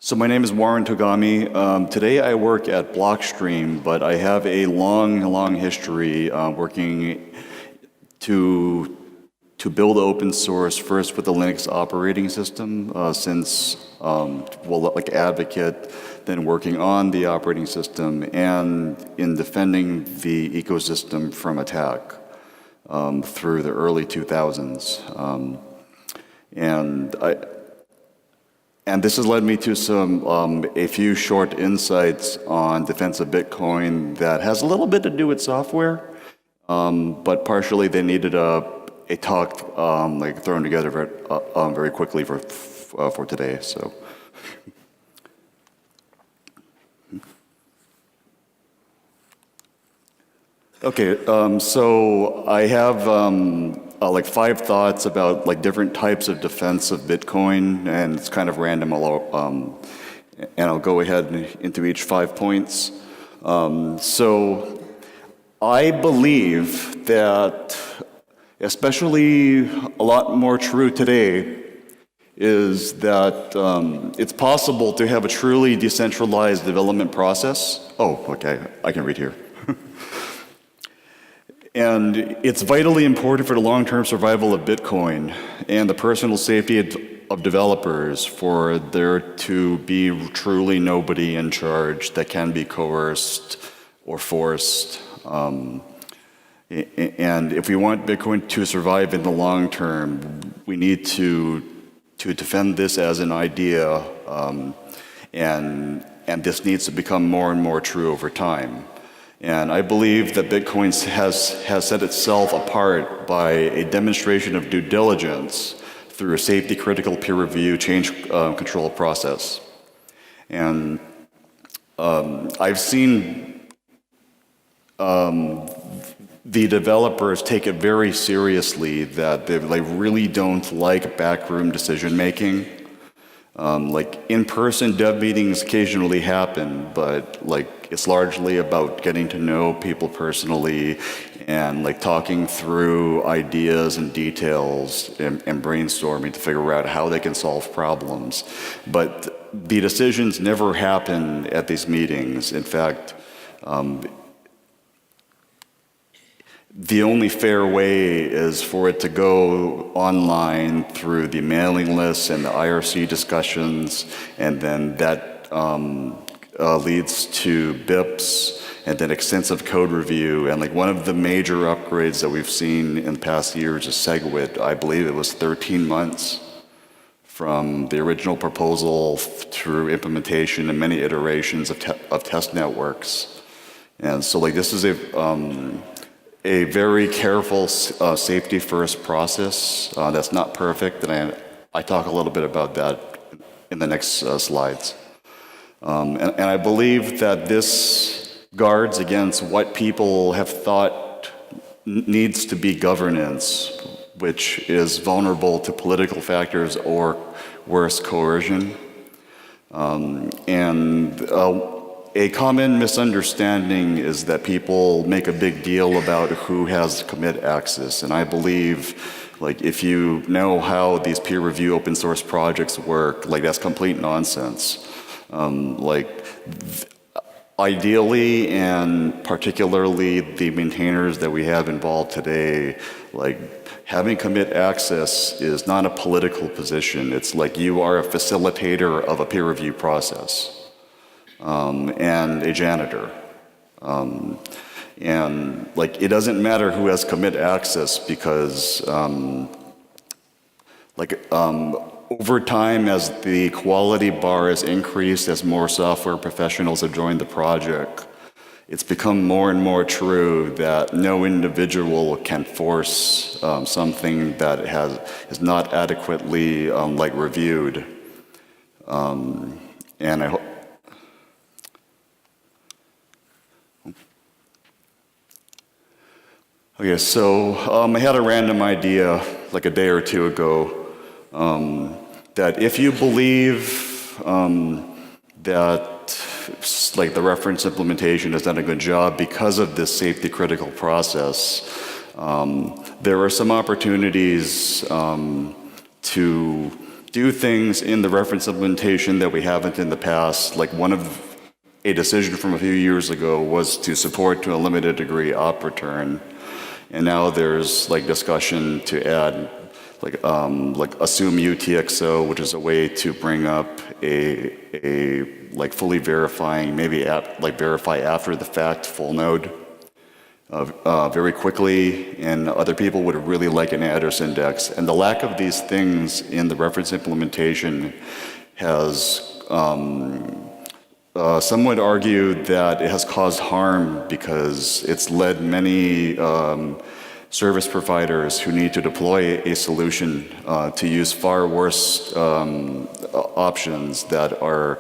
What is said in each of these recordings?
So my name is Warren Togami. Today I work at Blockstream, but I have a long history working to build open source, first with the Linux operating system, like advocate, then working on the operating system, and in defending the ecosystem from attack through the early 2000s. And this has led me to a few short insights on defense of Bitcoin that has a little bit to do with software, but partially they needed a talk thrown together very quickly for today. So, okay, so I have like 5 thoughts about like different types of defense of Bitcoin, and it's kind of random. And I'll go ahead into each 5 points. So I believe that, especially a lot more true today, is that it's possible to have a truly decentralized development process. Oh, okay, I can read here. And it's vitally important for the long-term survival of Bitcoin and the personal safety of developers for there to be truly nobody in charge that can be coerced or forced. And if we want Bitcoin to survive in the long term, we need to defend this as an idea, and this needs to become more and more true over time. And I believe that Bitcoin has set itself apart by a demonstration of due diligence through a safety-critical peer-review change control process. And I've seen the developers take it very seriously that they really don't like backroom decision-making. Like in-person dev meetings occasionally happen, but it's largely about getting to know people personally and talking through ideas and details and brainstorming to figure out how they can solve problems. But the decisions never happen at these meetings. In fact, the only fair way is for it to go online through the mailing lists and the IRC discussions, and then that leads to BIPs and then extensive code review. And one of the major upgrades that we've seen in the past years is SegWit. I believe it was 13 months from the original proposal through implementation and many iterations of test networks. And so this is a very careful safety-first process that's not perfect, and I talk a little bit about that in the next slides. And I believe that this guards against what people have thought needs to be governance, which is vulnerable to political factors or worse, coercion. A common misunderstanding is that people make a big deal about who has commit access, and I believe if you know how these peer review open source projects work, that's complete nonsense. Ideally, and particularly the maintainers that we have involved today, having commit access is not a political position. It's you are a facilitator of a peer review process. And a janitor. And it doesn't matter who has commit access because over time, as the quality bar has increased, as more software professionals have joined the project, it's become more and more true that no individual can force something that is not adequately reviewed. And I hope. Okay, so I had a random idea a day or two ago that if you believe that the reference implementation has done a good job because of this safety critical process, there are some opportunities to do things in the reference implementation that we haven't in the past. Like a decision from a few years ago was to support to a limited degree op return, and now there's like discussion to add like assume UTXO, which is a way to bring up a like fully verifying, maybe verify after the fact full node very quickly, and other people would really like an address index. And the lack of these things in the reference implementation has some would argue that it has caused harm because it's led many service providers who need to deploy a solution to use far worse options that are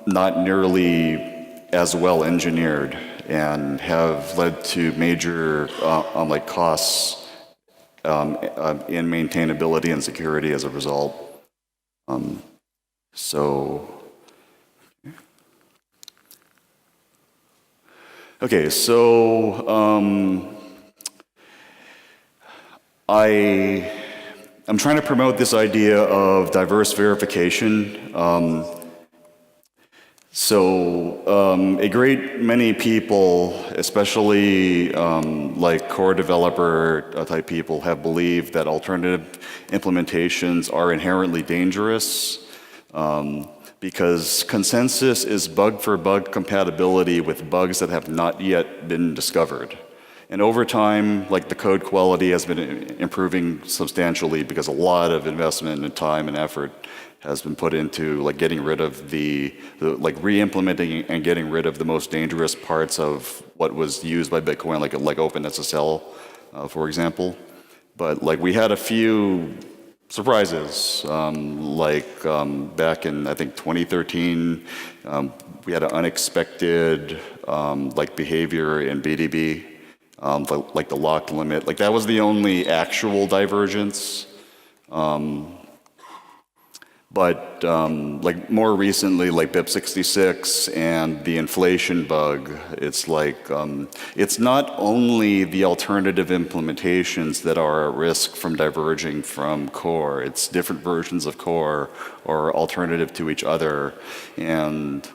not nearly as well engineered and have led to major like costs in maintainability and security as a result. Okay, so I'm trying to promote this idea of diverse verification. A great many people, especially like core developer type people, have believed that alternative implementations are inherently dangerous because consensus is bug for bug compatibility with bugs that have not yet been discovered. And over time, like the code quality has been improving substantially because a lot of investment and time and effort has been put into like getting rid of like re-implementing and getting rid of the most dangerous parts of what was used by Bitcoin, like OpenSSL, for example. But like we had a few surprises, back in I think 2013, we had an unexpected like behavior in BDB. Like the locked limit, like that was the only actual divergence. But like more recently, like BIP66 and the inflation bug, it's like it's not only the alternative implementations that are at risk from diverging from core. It's different versions of core or alternative to each other, and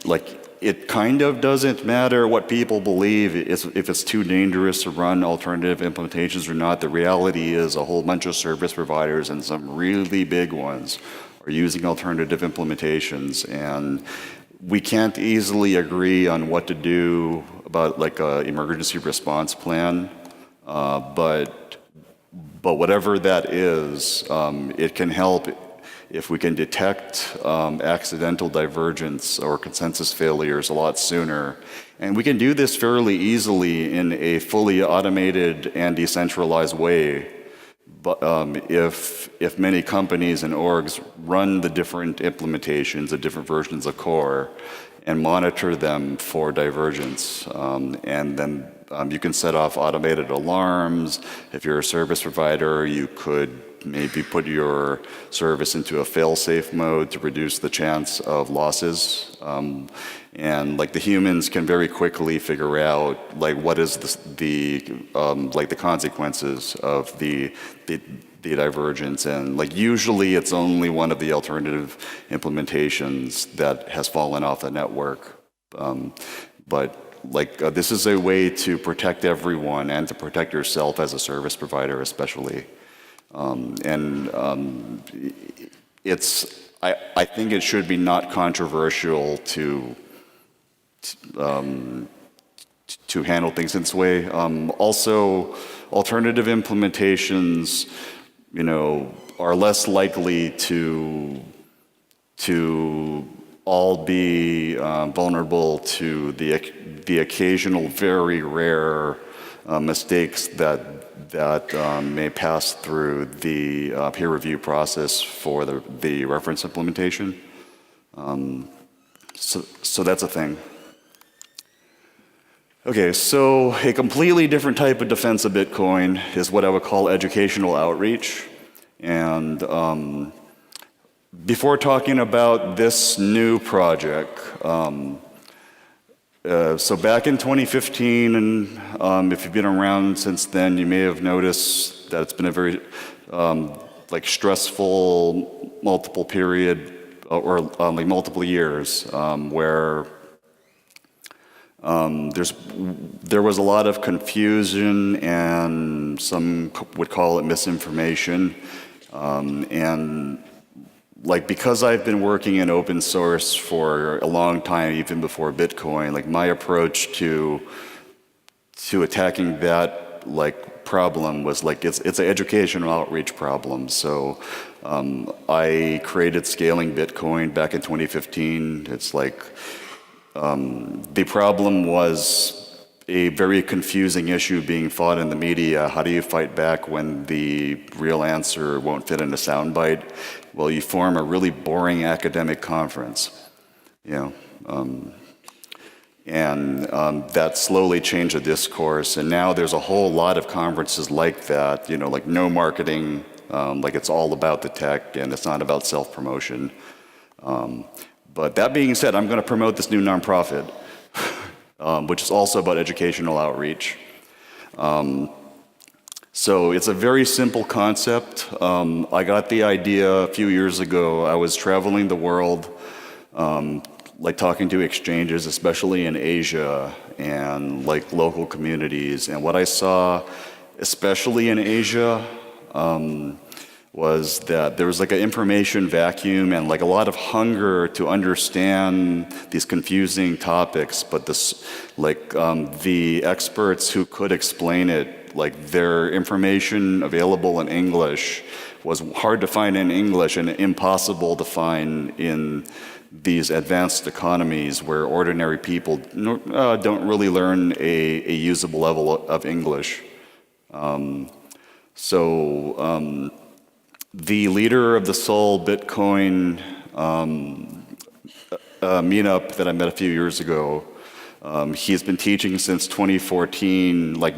like. It kind of doesn't matter what people believe if it's too dangerous to run alternative implementations or not. The reality is a whole bunch of service providers and some really big ones are using alternative implementations, and we can't easily agree on what to do about like an emergency response plan, but whatever that is, it can help if we can detect accidental divergence or consensus failures a lot sooner. And we can do this fairly easily in a fully automated and decentralized way. But if many companies and orgs run the different implementations, the different versions of core, and monitor them for divergence, and then you can set off automated alarms. If you're a service provider, you could maybe put your service into a fail-safe mode to reduce the chance of losses. And like the humans can very quickly figure out like what is the consequences of the divergence, and like usually it's only one of the alternative implementations that has fallen off the network. But like this is a way to protect everyone and to protect yourself as a service provider especially. I think it should be not controversial to handle things in this way. Also, alternative implementations, are less likely to all be vulnerable to the occasional, very rare mistakes that may pass through the peer review process for the reference implementation. So that's a thing. Okay, so a completely different type of defense of Bitcoin is what I would call educational outreach. And before talking about this new project, so back in 2015, and if you've been around since then, you may have noticed that it's been a very like stressful multiple period or like multiple years where there was a lot of confusion and some would call it misinformation. And like because I've been working in open source for a long time, even before Bitcoin, like my approach to attacking that like problem was like it's an educational outreach problem. So I created Scaling Bitcoin back in 2015. It's like the problem was a very confusing issue being fought in the media. How do you fight back when the real answer won't fit in a soundbite? Well, you form a really boring academic conference, you know. That slowly changed the discourse, and now there's a whole lot of conferences like that, you know, like no marketing, like it's all about the tech and it's not about self-promotion. But that being said, I'm going to promote this new nonprofit, which is also about educational outreach. So it's a very simple concept. I got the idea a few years ago. I was traveling the world, like talking to exchanges, especially in Asia and like local communities. And what I saw, especially in Asia, was that there was like an information vacuum and like a lot of hunger to understand these confusing topics, but this, like the experts who could explain it, like their information available in English was hard to find in English and impossible to find in these advanced economies where ordinary people don't really learn a usable level of English. The leader of the Seoul Bitcoin meetup that I met a few years ago, he's been teaching since 2014. Like,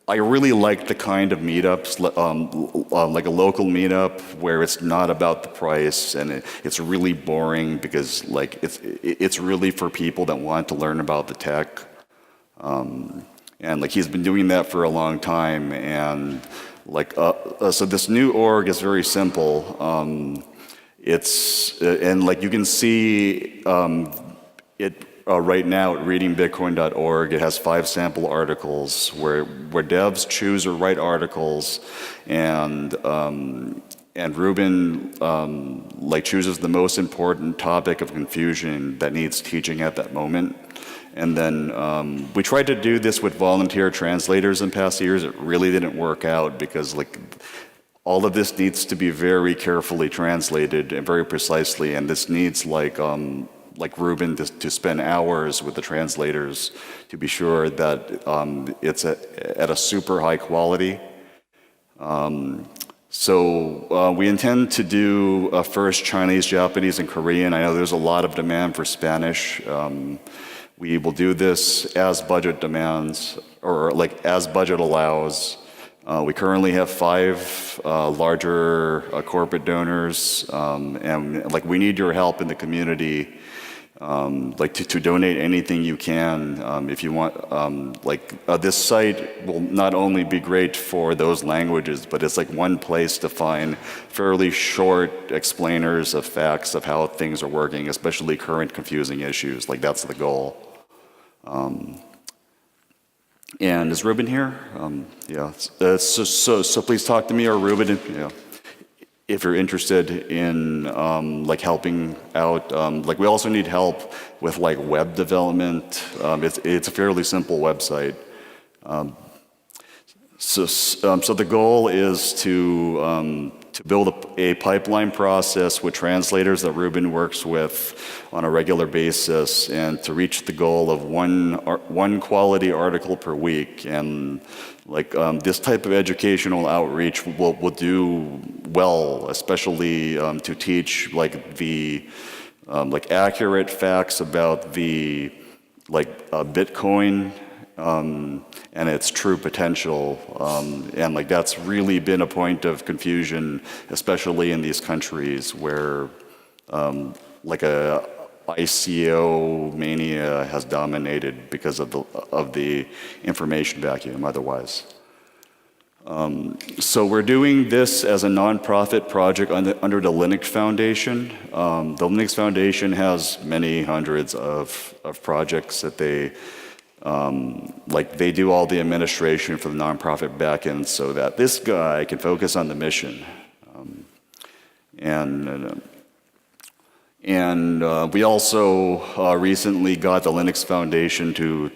I really like the kind of meetups, like a local meetup where it's not about the price and it's really boring because like it's really for people that want to learn about the tech. And like he's been doing that for a long time, and like so this new org is very simple. It's and like you can see it right now at readingbitcoin.org. It has 5 sample articles where devs choose or write articles, and Ruben like chooses the most important topic of confusion that needs teaching at that moment. And then we tried to do this with volunteer translators in past years. It really didn't work out because like all of this needs to be very carefully translated and very precisely, and this needs like Ruben to spend hours with the translators to be sure that it's at a super high quality. So we intend to do first Chinese, Japanese, and Korean. I know there's a lot of demand for Spanish. We will do this as budget demands, or like as budget allows. We currently have 5 larger corporate donors, and like we need your help in the community, like to donate anything you can. If you want, this site will not only be great for those languages, but it's like one place to find fairly short explainers of facts of how things are working, especially current confusing issues. Like that's the goal. And is Ruben here? Yeah. So please talk to me or Ruben. Yeah. If you're interested in like helping out, like we also need help with like web development. It's a fairly simple website. So the goal is to build a pipeline process with translators that Ruben works with on a regular basis, and to reach the goal of one quality article per week. And like this type of educational outreach will do well, especially to teach like the like accurate facts about the like Bitcoin and its true potential. And like that's really been a point of confusion, especially in these countries where like a ICO mania has dominated because of the information vacuum otherwise. So we're doing this as a nonprofit project under the Linux Foundation. The Linux Foundation has many hundreds of projects that they they do all the administration for the nonprofit backend so that this guy can focus on the mission. We also recently got the Linux Foundation to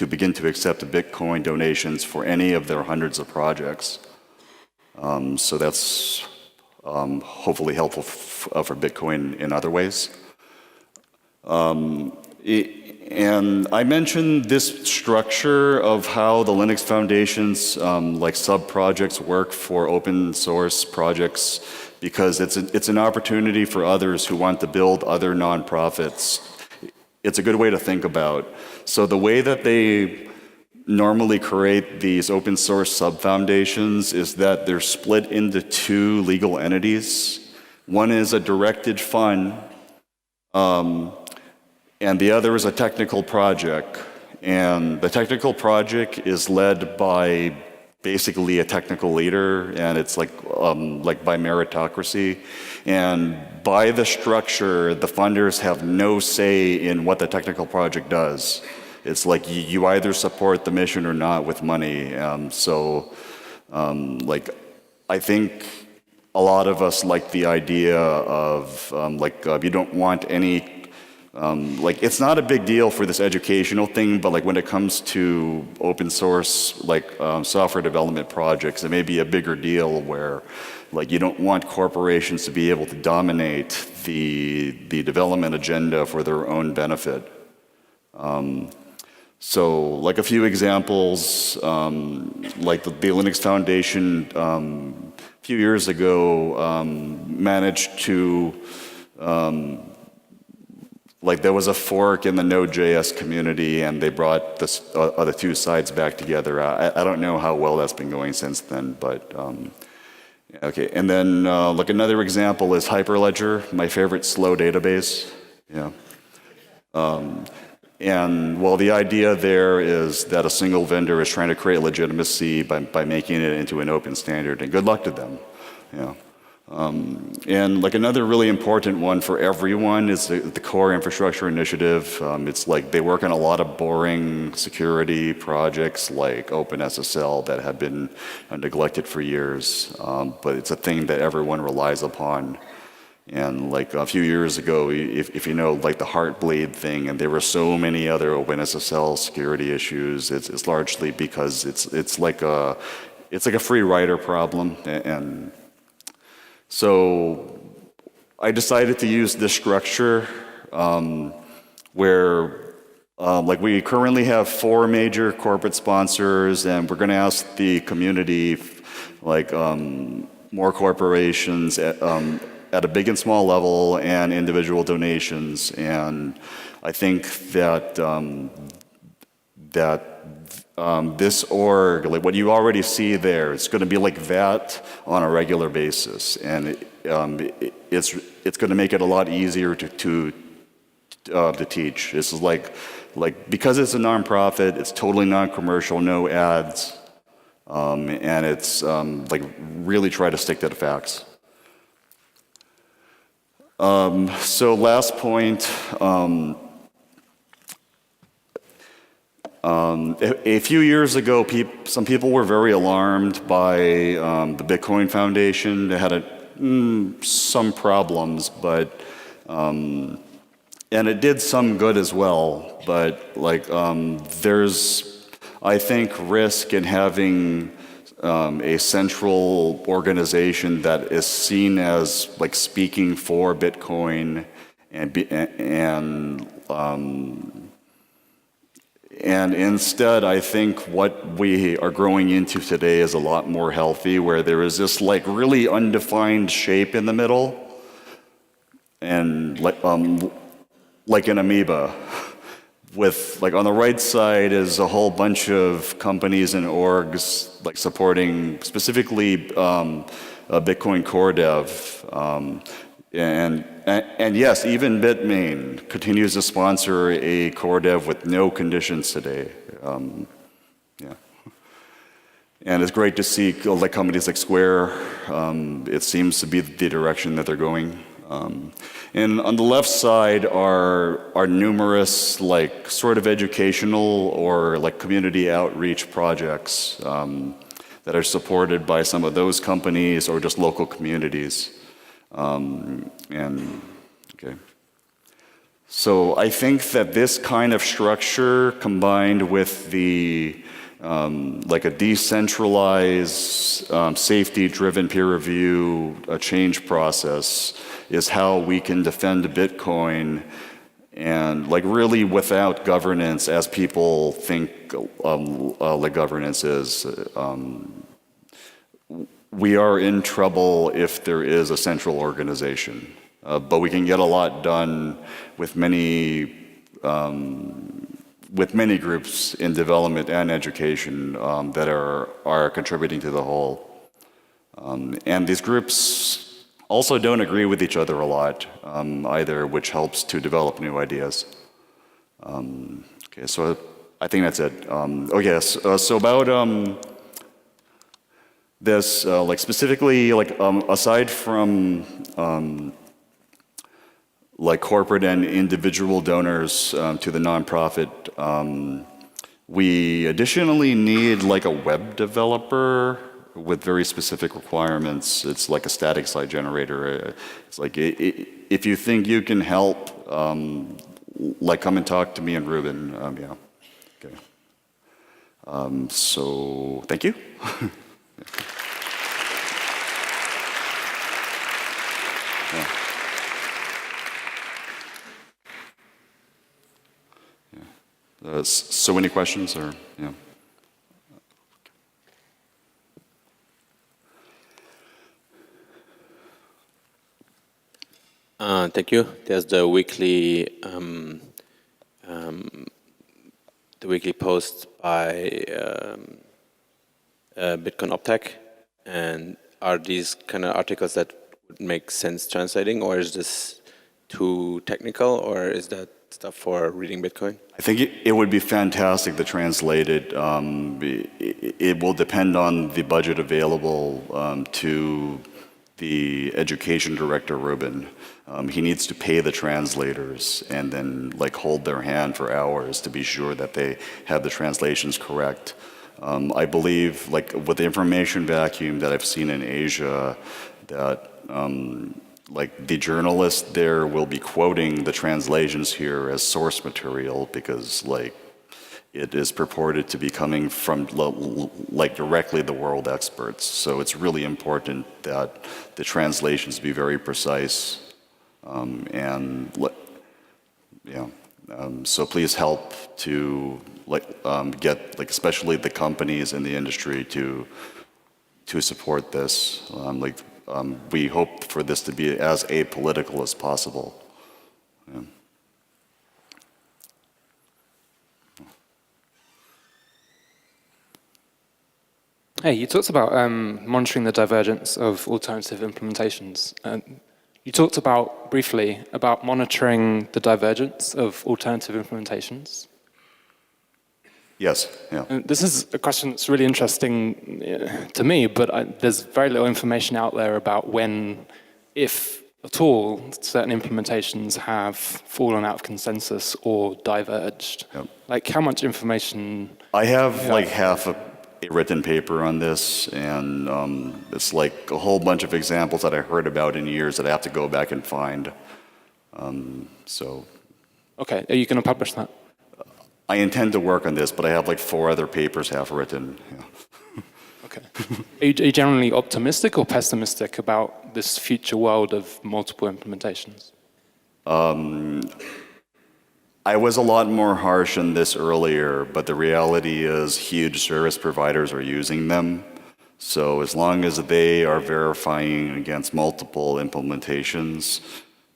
begin to accept Bitcoin donations for any of their hundreds of projects. So that's hopefully helpful for Bitcoin in other ways. And I mentioned this structure of how the Linux Foundation's sub-projects work for open source projects because it's an opportunity for others who want to build other nonprofits. It's a good way to think about. So the way that they normally create these open source sub-foundations is that they're split into two legal entities. One is a directed fund, and the other is a technical project. And the technical project is led by basically a technical leader, and it's like by meritocracy. And by the structure, the funders have no say in what the technical project does. It's like you either support the mission or not with money. I think a lot of us like the idea of you don't want any. It's not a big deal for this educational thing, but when it comes to open source, software development projects, it may be a bigger deal where, you don't want corporations to be able to dominate the development agenda for their own benefit. So, a few examples, the Linux Foundation a few years ago managed to there was a fork in the Node.js community, and they brought the two sides back together. I don't know how well that's been going since then, but okay. And then another example is Hyperledger, my favorite slow database. Yeah. And the idea there is that a single vendor is trying to create legitimacy by making it into an open standard, and good luck to them. Yeah. And another really important one for everyone is the Core Infrastructure Initiative. It's they work on a lot of boring security projects like OpenSSL that have been neglected for years, but it's a thing that everyone relies upon. And a few years ago, if you know the Heartbleed thing, and there were so many other OpenSSL security issues, it's largely because it's like a free rider problem. And so I decided to use this structure where we currently have 4 major corporate sponsors, and we're going to ask the community, more corporations at a big and small level and individual donations. And I think that this org, what you already see there, it's going to be like that on a regular basis, and it's going to make it a lot easier to teach. This is because it's a nonprofit, it's totally non-commercial, no ads, and it's really try to stick to the facts. So last point. A few years ago, some people were very alarmed by the Bitcoin Foundation. They had some problems, but and it did some good as well. But there's, I think, risk in having a central organization that is seen as speaking for Bitcoin and instead, I think what we are growing into today is a lot more healthy, where there is this really undefined shape in the middle, and like an amoeba, with on the right side is a whole bunch of companies and orgs supporting specifically Bitcoin core dev. And yes, even Bitmain continues to sponsor a core dev with no conditions today. Yeah. And it's great to see like companies like Square. It seems to be the direction that they're going. And on the left side are numerous like sort of educational or like community outreach projects that are supported by some of those companies or just local communities. Okay. So I think that this kind of structure combined with the like a decentralized, safety-driven peer review change process is how we can defend Bitcoin and like really without governance as people think like governance is. We are in trouble if there is a central organization, but we can get a lot done with many groups in development and education that are contributing to the whole. And these groups also don't agree with each other a lot either, which helps to develop new ideas. Okay, so I think that's it. Okay, so about this, like specifically, like aside from like corporate and individual donors to the nonprofit, we additionally need like a web developer with very specific requirements. It's like a static site generator. It's like if you think you can help, like come and talk to me and Ruben. Yeah. Okay. So thank you. Yeah. So any questions or yeah. Thank you. There's the weekly post by Bitcoin Optech, and are these kind of articles that would make sense translating, or is this too technical, or is that stuff for reading Bitcoin? I think it would be fantastic to translate it. It will depend on the budget available to the education director, Ruben. He needs to pay the translators and then like hold their hand for hours to be sure that they have the translations correct. I believe like with the information vacuum that I've seen in Asia, that like the journalist there will be quoting the translations here as source material because like it is purported to be coming from like directly the world experts. So it's really important that the translations be very precise. So please help to get like especially the companies in the industry to support this. We hope for this to be as apolitical as possible. Yeah. Hey, you talked about monitoring the divergence of alternative implementations. You talked about briefly about monitoring the divergence of alternative implementations. Yes, yeah. This is a question that's really interesting to me, but there's very little information out there about when, if at all, certain implementations have fallen out of consensus or diverged. Yep. Like how much information? I have like half a written paper on this, and it's like a whole bunch of examples that I heard about in years that I have to go back and find. Okay, are you going to publish that? I intend to work on this, but I have like 4 other papers half written. Yeah. Okay. Are you generally optimistic or pessimistic about this future world of multiple implementations? I was a lot more harsh on this earlier, but the reality is huge service providers are using them. So as long as they are verifying against multiple implementations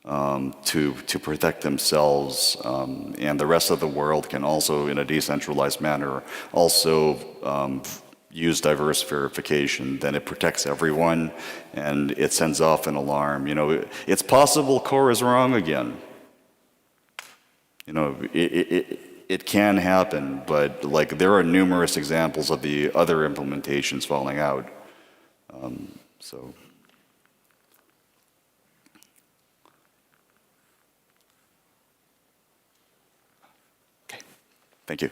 to protect themselves, and the rest of the world can also, in a decentralized manner, also use diverse verification, then it protects everyone and it sends off an alarm. You know, it's possible core is wrong again. You know, it can happen, but like there are numerous examples of the other implementations falling out. So. Thank you.